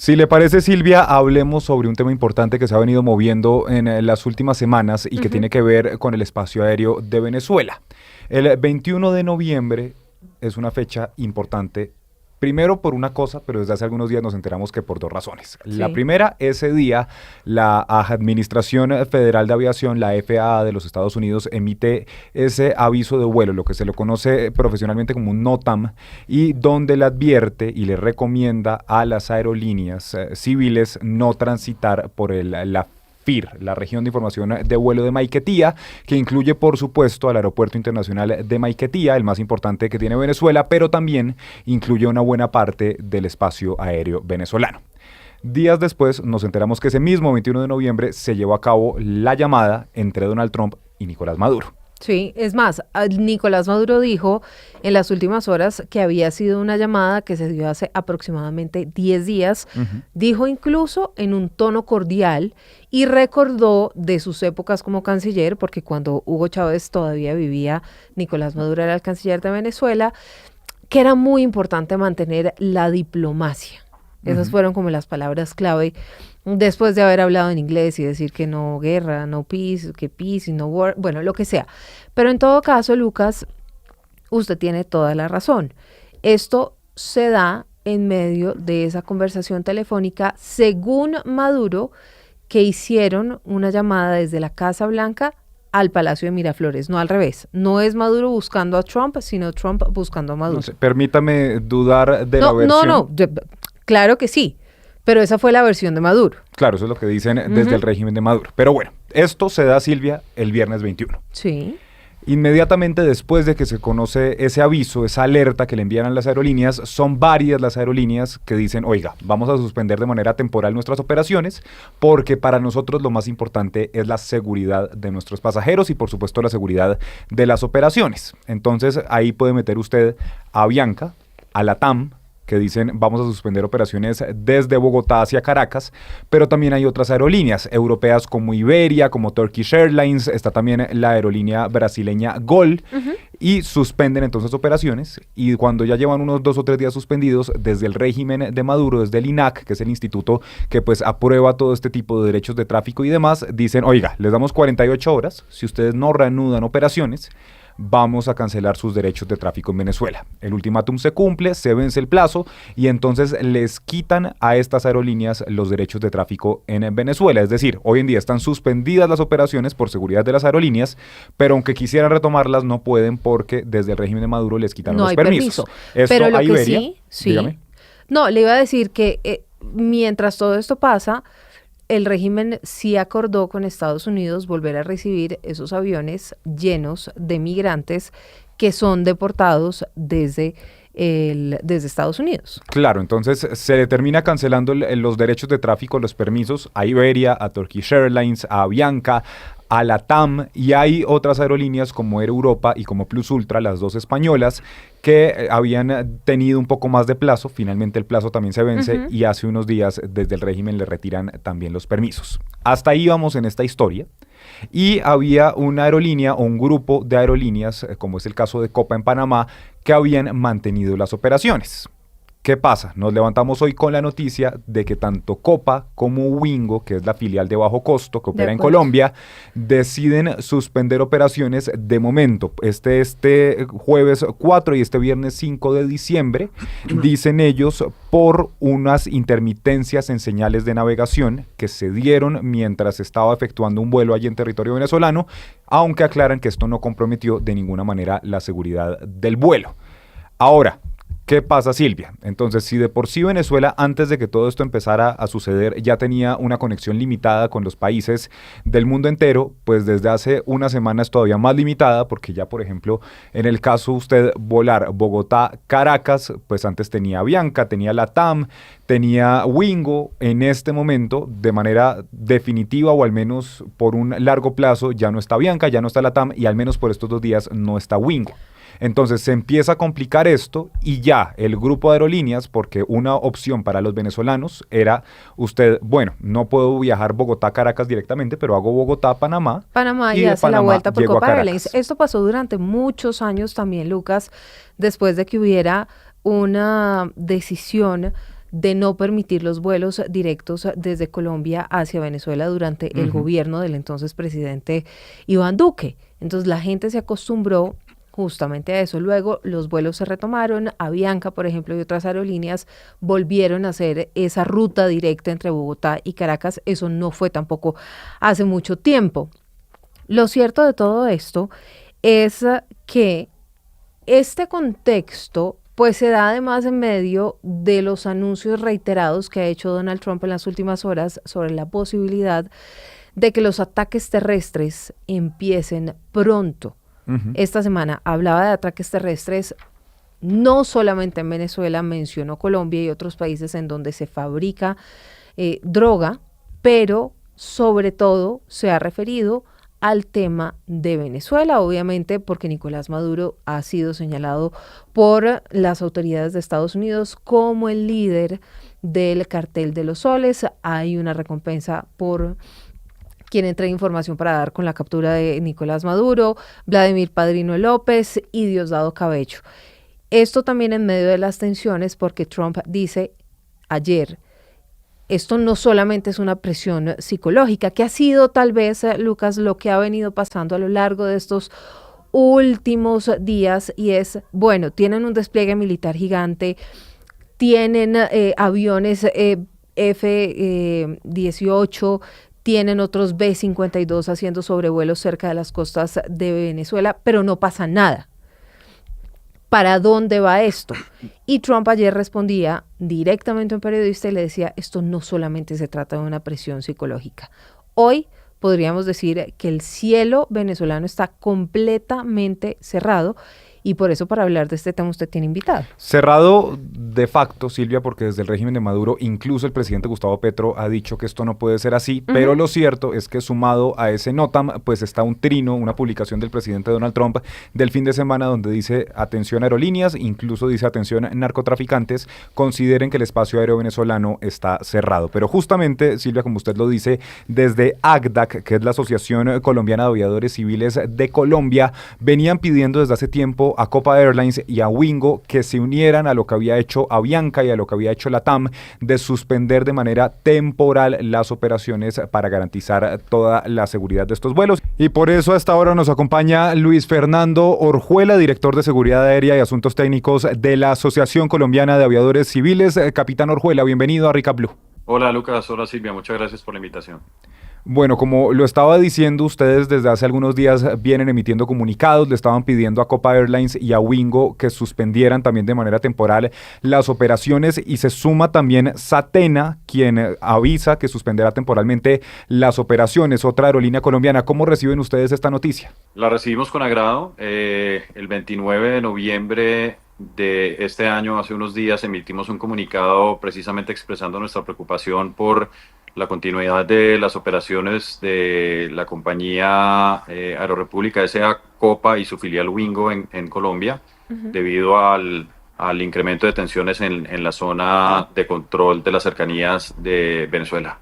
Si le parece, Silvia, hablemos sobre un tema importante que se ha venido moviendo en las últimas semanas y que Ujú. tiene que ver con el espacio aéreo de Venezuela. El 21 de noviembre es una fecha importante. Primero por una cosa, pero desde hace algunos días nos enteramos que por dos razones. La Sí. primera, ese día la Administración Federal de Aviación, la FAA de los Estados Unidos, emite ese aviso de vuelo, lo que se lo conoce profesionalmente como un NOTAM, y donde le advierte y le recomienda a las aerolíneas civiles no transitar por la FIR, la región de información de vuelo de Maiquetía, que incluye por supuesto al aeropuerto internacional de Maiquetía, el más importante que tiene Venezuela, pero también incluye una buena parte del espacio aéreo venezolano. Días después nos enteramos que ese mismo 21 de noviembre se llevó a cabo la llamada entre Donald Trump y Nicolás Maduro. Sí, es más, Nicolás Maduro dijo en las últimas horas que había sido una llamada que se dio hace aproximadamente 10 días. Ujú. Dijo incluso en un tono cordial y recordó de sus épocas como canciller, porque cuando Hugo Chávez todavía vivía, Nicolás Maduro era el canciller de Venezuela, que era muy importante mantener la diplomacia. Esas Ujú. fueron como las palabras clave después de haber hablado en inglés y decir que no guerra, no peace, que peace y no war, bueno, lo que sea. Pero en todo caso, Lucas, usted tiene toda la razón. Esto se da en medio de esa conversación telefónica, según Maduro, que hicieron una llamada desde la Casa Blanca al Palacio de Miraflores, no al revés. No es Maduro buscando a Trump, sino Trump buscando a No Maduro. sé, permítame dudar de la No, no, versión. no, claro que sí, pero esa fue la versión de Maduro. Claro, eso es lo que dicen desde el Ujú. régimen de Maduro. Pero bueno, esto se da, Silvia, el viernes 21. Sí. Inmediatamente después de que se conoce ese aviso, esa alerta que le envían a las aerolíneas, son varias las aerolíneas que dicen, oiga, vamos a suspender de manera temporal nuestras operaciones porque para nosotros lo más importante es la seguridad de nuestros pasajeros y por supuesto la seguridad de las operaciones. Entonces ahí puede meter usted a Avianca, a LATAM, que dicen vamos a suspender operaciones desde Bogotá hacia Caracas, pero también hay otras aerolíneas europeas como Iberia, como Turkish Airlines, está también la aerolínea brasileña Gol, Ujú. y suspenden entonces operaciones, y cuando ya llevan unos 2 o 3 días suspendidos, desde el régimen de Maduro, desde el INAC, que es el instituto que pues aprueba todo este tipo de derechos de tráfico y demás, dicen, oiga, les damos 48 horas, si ustedes no reanudan operaciones, vamos a cancelar sus derechos de tráfico en Venezuela. El ultimátum se cumple, se vence el plazo y entonces les quitan a estas aerolíneas los derechos de tráfico en Venezuela. Es decir, hoy en día están suspendidas las operaciones por seguridad de las aerolíneas, pero aunque quisieran retomarlas no pueden porque desde el régimen de Maduro les quitaron No los hay permisos. permiso. Esto Pero lo a que Iberia, sí, dígame. sí. No, le iba a decir que mientras todo esto pasa, el régimen sí acordó con Estados Unidos volver a recibir esos aviones llenos de migrantes que son deportados desde Estados Unidos. Claro, entonces se le termina cancelando los derechos de tráfico, los permisos a Iberia, a Turkish Airlines, a Avianca, a LATAM y hay otras aerolíneas como Air Europa y como Plus Ultra, las dos españolas, que habían tenido un poco más de plazo, finalmente el plazo también se vence Ujú. y hace unos días desde el régimen le retiran también los permisos. Hasta ahí vamos en esta historia. Y había una aerolínea o un grupo de aerolíneas, como es el caso de Copa en Panamá, que habían mantenido las operaciones. ¿Qué pasa? Nos levantamos hoy con la noticia de que tanto Copa como Wingo, que es la filial de bajo costo que De opera en acuerdo. Colombia, deciden suspender operaciones de momento. Este jueves 4 y este viernes 5 de diciembre, dicen ellos, por unas intermitencias en señales de navegación que se dieron mientras estaba efectuando un vuelo allí en territorio venezolano, aunque aclaran que esto no comprometió de ninguna manera la seguridad del vuelo. Ahora, ¿qué pasa, Silvia? Entonces, si de por sí Venezuela, antes de que todo esto empezara a suceder, ya tenía una conexión limitada con los países del mundo entero, pues desde hace unas semanas todavía más limitada, porque ya, por ejemplo, en el caso usted volar Bogotá-Caracas, pues antes tenía Avianca, tenía LATAM, tenía Wingo. En este momento, de manera definitiva o al menos por un largo plazo, ya no está Avianca, ya no está LATAM y al menos por estos 2 días no está Wingo. Entonces se empieza a complicar esto y ya el grupo de aerolíneas, porque una opción para los venezolanos era usted, bueno, no puedo viajar Bogotá-Caracas directamente, pero hago Bogotá-Panamá Panamá y y de hace la Panamá vuelta por llego a Copa Airlines. Caracas. Esto pasó durante muchos años también, Lucas, después de que hubiera una decisión de no permitir los vuelos directos desde Colombia hacia Venezuela durante el gobierno del entonces presidente Iván Duque. Entonces la gente se acostumbró justamente a eso. Luego los vuelos se retomaron, Avianca, por ejemplo, y otras aerolíneas volvieron a hacer esa ruta directa entre Bogotá y Caracas. Eso no fue tampoco hace mucho tiempo. Lo cierto de todo esto es que este contexto pues se da además en medio de los anuncios reiterados que ha hecho Donald Trump en las últimas horas sobre la posibilidad de que los ataques terrestres empiecen pronto. Esta semana hablaba de ataques terrestres no solamente en Venezuela, mencionó Colombia y otros países en donde se fabrica droga, pero sobre todo se ha referido al tema de Venezuela, obviamente porque Nicolás Maduro ha sido señalado por las autoridades de Estados Unidos como el líder del cartel de los soles. Hay una recompensa por quien entregue información para dar con la captura de Nicolás Maduro, Vladimir Padrino López y Diosdado Cabello. Esto también en medio de las tensiones porque Trump dice ayer, esto no solamente es una presión psicológica, que ha sido tal vez, Lucas, lo que ha venido pasando a lo largo de estos últimos días y es, bueno, tienen un despliegue militar gigante, tienen aviones F-18, tienen otros B-52 haciendo sobrevuelos cerca de las costas de Venezuela, pero no pasa nada. ¿Para dónde va esto? Y Trump ayer respondía directamente a un periodista y le decía, esto no solamente se trata de una presión psicológica. Hoy podríamos decir que el cielo venezolano está completamente cerrado y por eso para hablar de este tema usted tiene invitado. Cerrado de facto, Silvia, porque desde el régimen de Maduro, incluso el presidente Gustavo Petro ha dicho que esto no puede ser así, pero lo cierto es que sumado a ese NOTAM, pues está un trino, una publicación del presidente Donald Trump del fin de semana donde dice, atención aerolíneas, incluso dice, atención narcotraficantes, consideren que el espacio aéreo venezolano está cerrado. Pero justamente, Silvia, como usted lo dice, desde ACDAC, que es la Asociación Colombiana de Aviadores Civiles de Colombia, venían pidiendo desde hace tiempo a Copa Airlines y a Wingo que se unieran a lo que había hecho Avianca y a lo que había hecho LATAM de suspender de manera temporal las operaciones para garantizar toda la seguridad de estos vuelos. Y por eso a esta hora nos acompaña Luis Fernando Orjuela, director de Seguridad Aérea y Asuntos Técnicos de la Asociación Colombiana de Aviadores Civiles. Capitán Orjuela, bienvenido a Rica Blue. Hola Lucas, hola Silvia, muchas gracias por la invitación. Bueno, como lo estaba diciendo, ustedes desde hace algunos días vienen emitiendo comunicados, le estaban pidiendo a Copa Airlines y a Wingo que suspendieran también de manera temporal las operaciones y se suma también Satena, quien avisa que suspenderá temporalmente las operaciones, otra aerolínea colombiana. ¿Cómo reciben ustedes esta noticia? La recibimos con agrado. El 29 de noviembre de este año, hace unos días, emitimos un comunicado precisamente expresando nuestra preocupación por la continuidad de las operaciones de la compañía Aerorepública S.A. Copa y su filial Wingo en Colombia, debido al incremento de tensiones en la zona de control de las cercanías de Venezuela.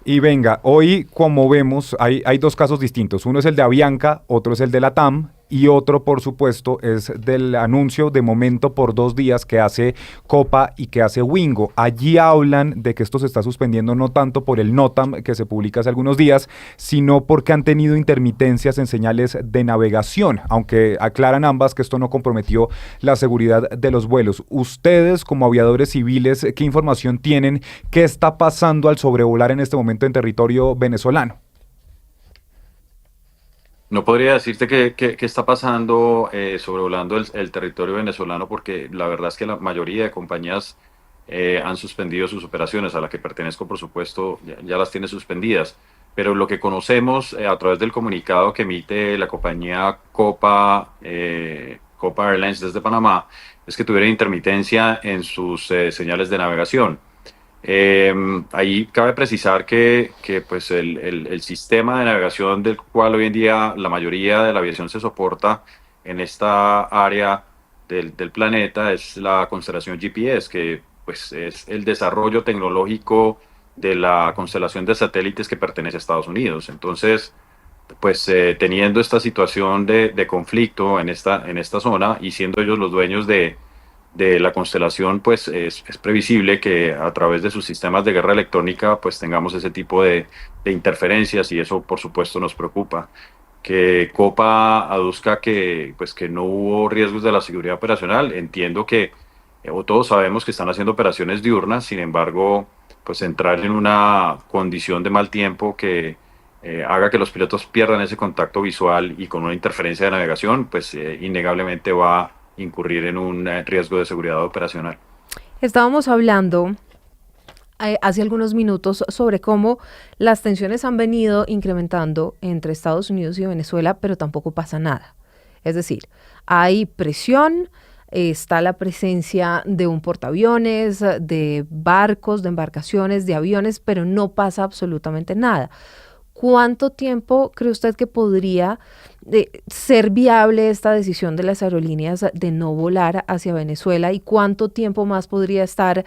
Y venga, hoy como vemos hay dos casos distintos, uno es el de Avianca, otro es el de LATAM y otro por supuesto es del anuncio de momento por 2 días que hace Copa y que hace Wingo. Allí hablan de que esto se está suspendiendo no tanto por el NOTAM que se publica hace algunos días, sino porque han tenido intermitencias en señales de navegación, aunque aclaran ambas que esto no comprometió la seguridad de los vuelos. Ustedes como aviadores civiles, ¿qué información tienen? ¿Qué está pasando al sobrevolar en este momento en territorio venezolano? No podría decirte qué está pasando sobrevolando el territorio venezolano, porque la verdad es que la mayoría de compañías han suspendido sus operaciones. A la que pertenezco, por supuesto, ya las tiene suspendidas. Pero lo que conocemos a través del comunicado que emite la compañía Copa Airlines desde Panamá es que tuvieron intermitencia en sus señales de navegación. Ahí cabe precisar que pues el sistema de navegación del cual hoy en día la mayoría de la aviación se soporta en esta área del planeta es la constelación GPS, que pues es el desarrollo tecnológico de la constelación de satélites que pertenece a Estados Unidos. Entonces, pues teniendo esta situación de conflicto en esta zona y siendo ellos los dueños de de la constelación, pues es previsible que a través de sus sistemas de guerra electrónica pues tengamos ese tipo de interferencias, y eso por supuesto nos preocupa. Que Copa aduzca que, pues, que no hubo riesgos de la seguridad operacional, entiendo que o todos sabemos que están haciendo operaciones diurnas. Sin embargo, pues entrar en una condición de mal tiempo que haga que los pilotos pierdan ese contacto visual y con una interferencia de navegación, pues innegablemente va a incurrir en un riesgo de seguridad operacional. Estábamos hablando hace algunos minutos sobre cómo las tensiones han venido incrementando entre Estados Unidos y Venezuela, pero tampoco pasa nada. Es decir, hay presión, está la presencia de un portaaviones, de barcos, de embarcaciones, de aviones, pero no pasa absolutamente nada. ¿Cuánto tiempo cree usted que podría ser viable esta decisión de las aerolíneas de no volar hacia Venezuela, y cuánto tiempo más podría estar,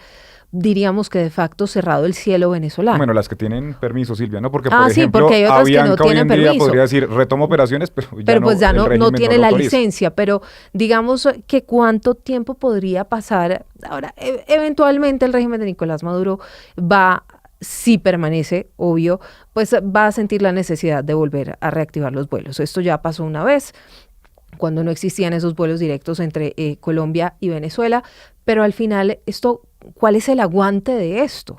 diríamos que de facto, cerrado el cielo venezolano? Bueno, las que tienen permiso, Silvia, ¿no? Porque, por sí, ejemplo, porque hay otras que no Avianca hoy tienen en día permiso. podría decir, retomo operaciones, pero ya Pero pues ya el no régimen tiene lo la autoriza. licencia, pero digamos que cuánto tiempo podría pasar. Ahora, eventualmente el régimen de Nicolás Maduro va, si permanece, obvio, pues va a sentir la necesidad de volver a reactivar los vuelos. Esto ya pasó una vez, cuando no existían esos vuelos directos entre Colombia y Venezuela, pero al final, ¿cuál es el aguante de esto?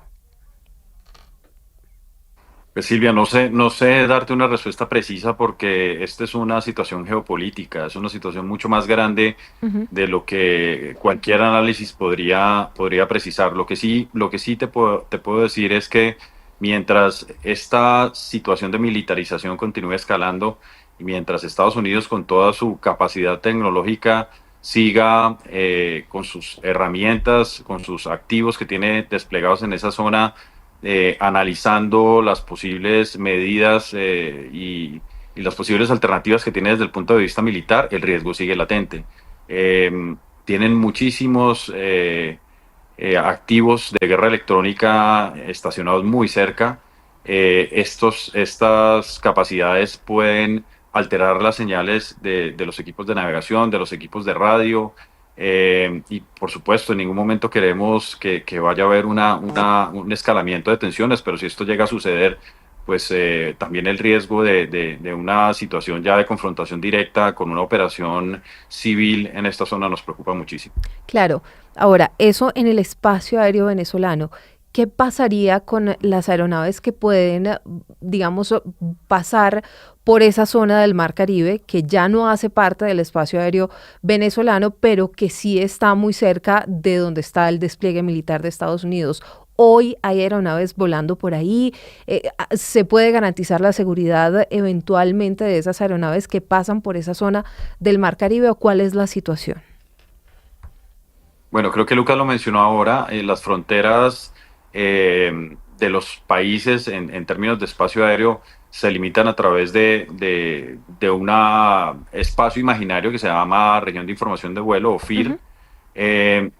Pues Silvia, no sé darte una respuesta precisa, porque esta es una situación geopolítica, es una situación mucho más grande Ujú. de lo que cualquier análisis podría precisar. Lo que sí te puedo decir es que mientras esta situación de militarización continúe escalando, y mientras Estados Unidos, con toda su capacidad tecnológica, siga con sus herramientas, con sus activos que tiene desplegados en esa zona, analizando las posibles medidas y las posibles alternativas que tiene desde el punto de vista militar, el riesgo sigue latente. Tienen muchísimos activos de guerra electrónica estacionados muy cerca. Estas capacidades pueden alterar las señales de los equipos de navegación, de los equipos de radio, y por supuesto en ningún momento queremos que vaya a haber un escalamiento de tensiones, pero si esto llega a suceder, pues también el riesgo de una situación ya de confrontación directa con una operación civil en esta zona nos preocupa muchísimo. Claro. Ahora, eso en el espacio aéreo venezolano, ¿qué pasaría con las aeronaves que pueden, digamos, pasar por esa zona del Mar Caribe, que ya no hace parte del espacio aéreo venezolano, pero que sí está muy cerca de donde está el despliegue militar de Estados Unidos? Hoy hay aeronaves volando por ahí. ¿Se puede garantizar la seguridad eventualmente de esas aeronaves que pasan por esa zona del Mar Caribe, o cuál es la situación? Bueno, creo que Lucas lo mencionó ahora. Las fronteras de los países en términos de espacio aéreo se limitan a través de un espacio imaginario que se llama Región de Información de Vuelo, o FIR. Ujú.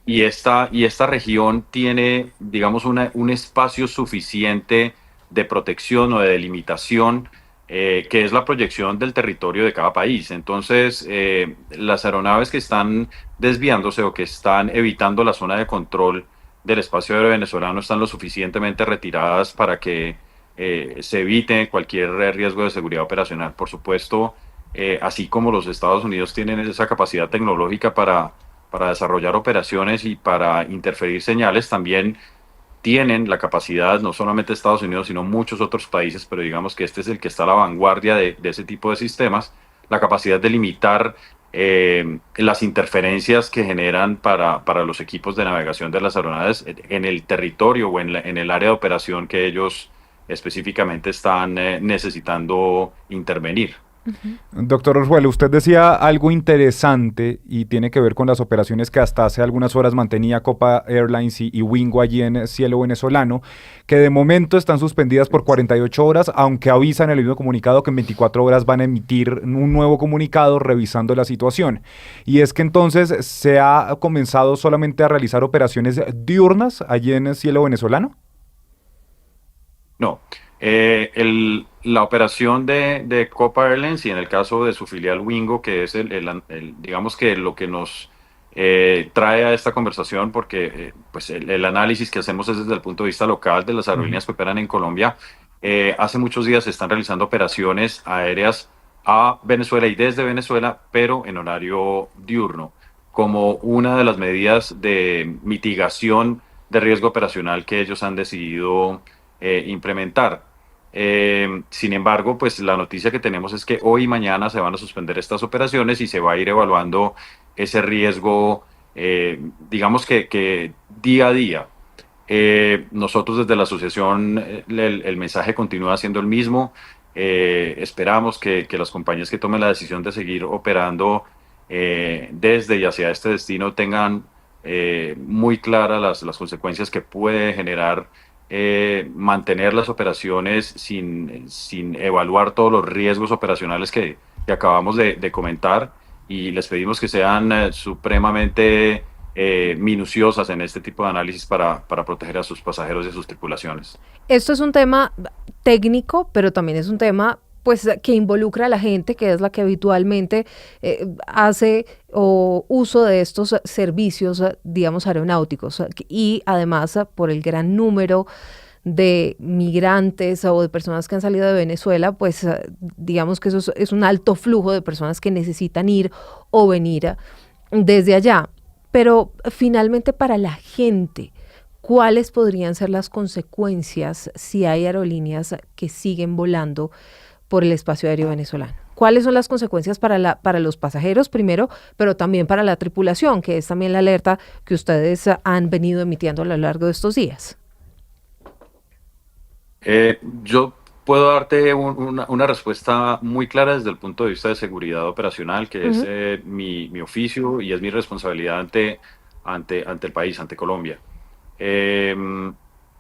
Y esta región tiene, digamos, un espacio suficiente de protección o de delimitación, que es la proyección del territorio de cada país. Entonces, las aeronaves que están desviándose o que están evitando la zona de control del espacio aéreo venezolano están lo suficientemente retiradas para que se evite cualquier riesgo de seguridad operacional. Por supuesto, así como los Estados Unidos tienen esa capacidad tecnológica para desarrollar operaciones y para interferir señales, también tienen la capacidad, no solamente Estados Unidos, sino muchos otros países, pero digamos que este es el que está a la vanguardia de ese tipo de sistemas, la capacidad de limitar las interferencias que generan para los equipos de navegación de las aeronaves en el territorio o en el área de operación que ellos específicamente están necesitando intervenir. Ujú. Doctor Orjuela, usted decía algo interesante y tiene que ver con las operaciones que hasta hace algunas horas mantenía Copa Airlines y Wingo allí en cielo venezolano, que de momento están suspendidas por 48 horas, aunque avisan en el mismo comunicado que en 24 horas van a emitir un nuevo comunicado revisando la situación. Y es que entonces se ha comenzado solamente a realizar operaciones diurnas allí en cielo venezolano. No. La operación de Copa Airlines, y en el caso de su filial Wingo, que es digamos que lo que nos trae a esta conversación porque pues el análisis que hacemos es desde el punto de vista local de las aerolíneas que operan en Colombia. Hace muchos días se están realizando operaciones aéreas a Venezuela y desde Venezuela, pero en horario diurno, como una de las medidas de mitigación de riesgo operacional que ellos han decidido implementar. Sin embargo, pues la noticia que tenemos es que hoy y mañana se van a suspender estas operaciones y se va a ir evaluando ese riesgo, digamos que día a día. Nosotros desde la asociación, el mensaje continúa siendo el mismo. Esperamos que las compañías que tomen la decisión de seguir operando desde y hacia este destino tengan muy claras las consecuencias que puede generar mantener las operaciones sin evaluar todos los riesgos operacionales que acabamos de comentar, y les pedimos que sean supremamente minuciosas en este tipo de análisis para proteger a sus pasajeros y a sus tripulaciones. Esto es un tema técnico, pero también es un tema pues que involucra a la gente, que es la que habitualmente hace o uso de estos servicios, digamos, aeronáuticos. Y además, por el gran número de migrantes o de personas que han salido de Venezuela, pues digamos que eso es un alto flujo de personas que necesitan ir o venir desde allá. Pero finalmente para la gente, ¿cuáles podrían ser las consecuencias si hay aerolíneas que siguen volando por el espacio aéreo venezolano? ¿Cuáles son las consecuencias para los pasajeros primero, pero también para la tripulación, que es también la alerta que ustedes han venido emitiendo a lo largo de estos días? Yo puedo darte una respuesta muy clara desde el punto de vista de seguridad operacional, que es mi oficio y es mi responsabilidad ante el país, ante Colombia. Eh,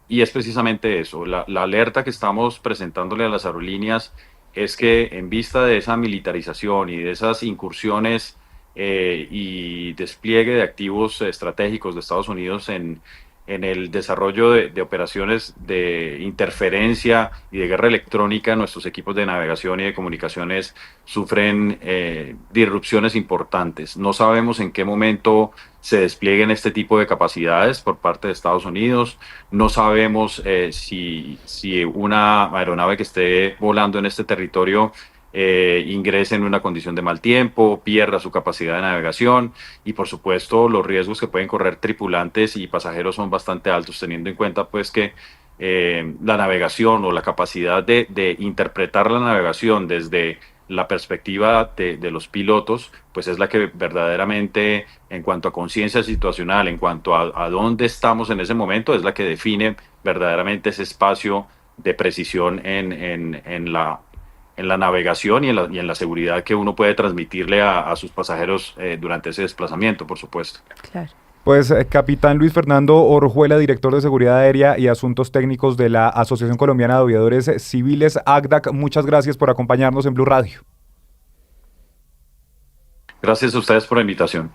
y es precisamente eso, la alerta que estamos presentándole a las aerolíneas es que en vista de esa militarización y de esas incursiones y despliegue de activos estratégicos de Estados Unidos en el desarrollo de operaciones de interferencia y de guerra electrónica, nuestros equipos de navegación y de comunicaciones sufren disrupciones importantes. No sabemos en qué momento se desplieguen este tipo de capacidades por parte de Estados Unidos. No sabemos si una aeronave que esté volando en este territorio ingrese en una condición de mal tiempo, pierda su capacidad de navegación, y por supuesto los riesgos que pueden correr tripulantes y pasajeros son bastante altos, teniendo en cuenta pues que la navegación o la capacidad de interpretar la navegación desde la perspectiva de los pilotos, pues es la que verdaderamente, en cuanto a conciencia situacional, en cuanto a dónde estamos en ese momento, es la que define verdaderamente ese espacio de precisión en la navegación y en la seguridad que uno puede transmitirle a sus pasajeros durante ese desplazamiento, por supuesto. Claro. Pues capitán Luis Fernando Orjuela, director de Seguridad Aérea y Asuntos Técnicos de la Asociación Colombiana de Aviadores Civiles, ACDAC, muchas gracias por acompañarnos en Blue Radio. Gracias a ustedes por la invitación.